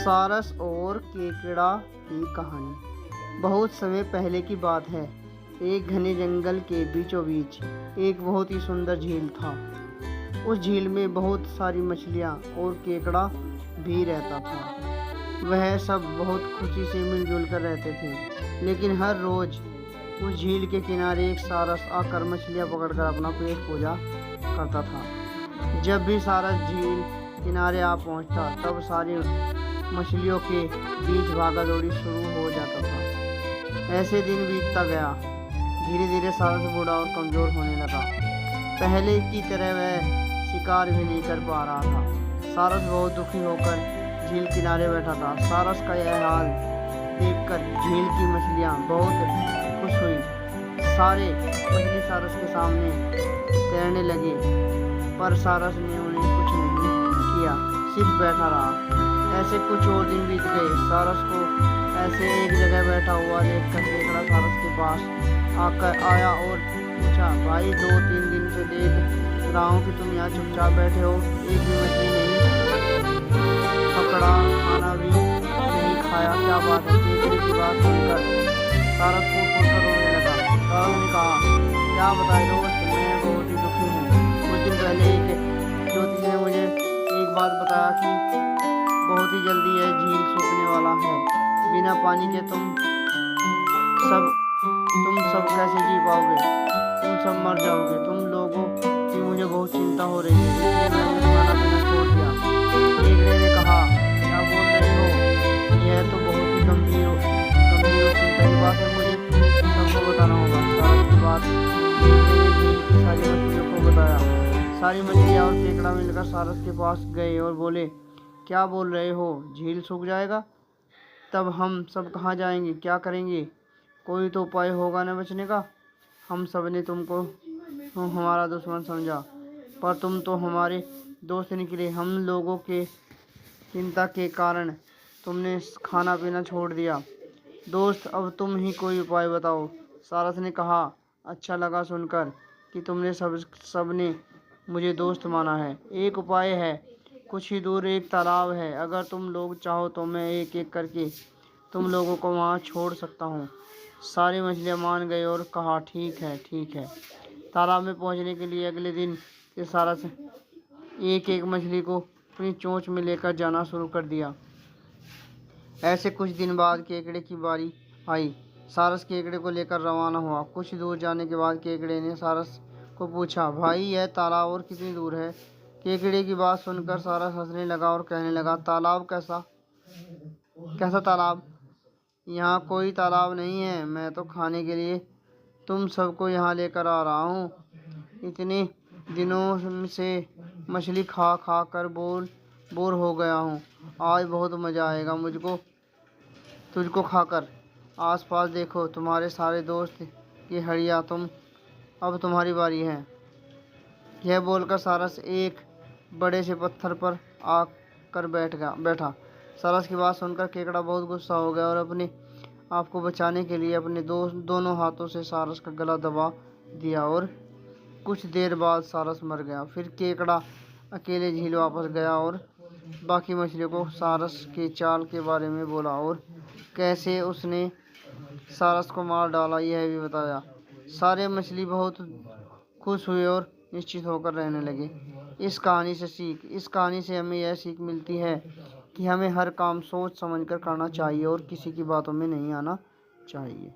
सारस और केकड़ा की कहानी। बहुत समय पहले की बात है। एक घने जंगल के बीचों बीच एक बहुत ही सुंदर झील था। उस झील में बहुत सारी मछलियाँ और केकड़ा भी रहता था। वह सब बहुत खुशी से मिलजुल कर रहते थे। लेकिन हर रोज उस झील के किनारे एक सारस आकर मछलियाँ पकड़कर अपना पेट पूजा करता था। जब भी सारस झील किनारे आ पहुंचता तब सारी मछलियों के बीच भागा दौड़ी शुरू हो जाता था। ऐसे दिन बीतता गया। धीरे धीरे सारस बूढ़ा और कमजोर होने लगा। पहले की तरह वह शिकार भी नहीं कर पा रहा था। सारस बहुत दुखी होकर झील किनारे बैठा था। सारस का यह हाल देखकर झील की मछलियाँ बहुत खुश हुई। सारे मछली सारस के सामने तैरने लगे, पर सारस ने उन्हें कुछ नहीं किया, सिर्फ बैठा रहा। ऐसे कुछ और दिन बीत गए। सारस को ऐसे एक जगह बैठा हुआ देखकर केकड़ा सारस के पास आकर आया और पूछा, भाई 2-3 दिन से देख रहा हूँ कि तुम यहाँ चुपचाप बैठे हो, एक भी मछली नहीं पकड़ा, खाना भी नहीं खाया, क्या बात है? केकड़े की बात सुनकर सारस फूट कर रोने लगा। सारस ने कहा, क्या बताए दोस्त, मैं बहुत ही दुखी हूँ। कुछ दिन पहले एक ज्योतिष ने मुझे एक बात बताया कि बहुत ही जल्दी यह झील सूखने वाला है। बिना पानी के तुम सब कैसे जी पाओगे? तुम सब मर जाओगे। तुम लोगों की मुझे बहुत चिंता हो रही है, इसलिए मैंने खाना पीना छोड़ दिया। केकड़े ने कहा, क्या बोल रहे हो? यह तो बहुत ही गंभीर और चिंता की बात है, मुझे सबको बताना होगा। सारस की बात केकड़े ने झील की सारी मछलियों को बताया। सारी मछलियाँ और केकड़ा मिलकर सारस के पास गए और बोले, क्या बोल रहे हो? झील सूख जाएगा? तब हम सब कहाँ जाएंगे? क्या करेंगे? कोई तो उपाय होगा न बचने का। हम सब ने तुमको हमारा दुश्मन समझा, पर तुम तो हमारे दोस्त निकले। हम लोगों के चिंता के कारण तुमने खाना पीना छोड़ दिया। दोस्त, अब तुम ही कोई उपाय बताओ। सारस ने कहा, अच्छा लगा सुनकर कि तुमने सबने मुझे दोस्त माना है। एक उपाय है, कुछ ही दूर एक तालाब है। अगर तुम लोग चाहो तो मैं एक एक करके तुम लोगों को वहाँ छोड़ सकता हूँ। सारी मछलियाँ मान गई और कहा, ठीक है ठीक है। तालाब में पहुँचने के लिए अगले दिन के सारस एक एक मछली को अपनी चोंच में लेकर जाना शुरू कर दिया। ऐसे कुछ दिन बाद केकड़े की बारी आई। सारस केकड़े को लेकर रवाना हुआ। कुछ दूर जाने के बाद केकड़े ने सारस को पूछा, भाई यह तालाब और कितनी दूर है? केकड़े की बात सुनकर सारस हंसने लगा और कहने लगा, तालाब? कैसा तालाब? यहाँ कोई तालाब नहीं है। मैं तो खाने के लिए तुम सबको यहाँ लेकर आ रहा हूँ। इतने दिनों से मछली खा खा कर बोर हो गया हूँ। आज बहुत मज़ा आएगा मुझको तुझको खाकर। आसपास देखो, तुम्हारे सारे दोस्त की हड़िया, अब तुम्हारी बारी है। यह बोलकर सारस एक बड़े से पत्थर पर आकर बैठा। सारस की बात सुनकर केकड़ा बहुत गुस्सा हो गया और अपने आप को बचाने के लिए अपने दोनों हाथों से सारस का गला दबा दिया और कुछ देर बाद सारस मर गया। फिर केकड़ा अकेले झील वापस गया और बाकी मछलियों को सारस के चाल के बारे में बोला और कैसे उसने सारस को मार डाला यह भी बताया। सारे मछली बहुत खुश हुए और निश्चित होकर रहने लगे। इस कहानी से हमें यह सीख मिलती है कि हमें हर काम सोच समझकर करना चाहिए और किसी की बातों में नहीं आना चाहिए।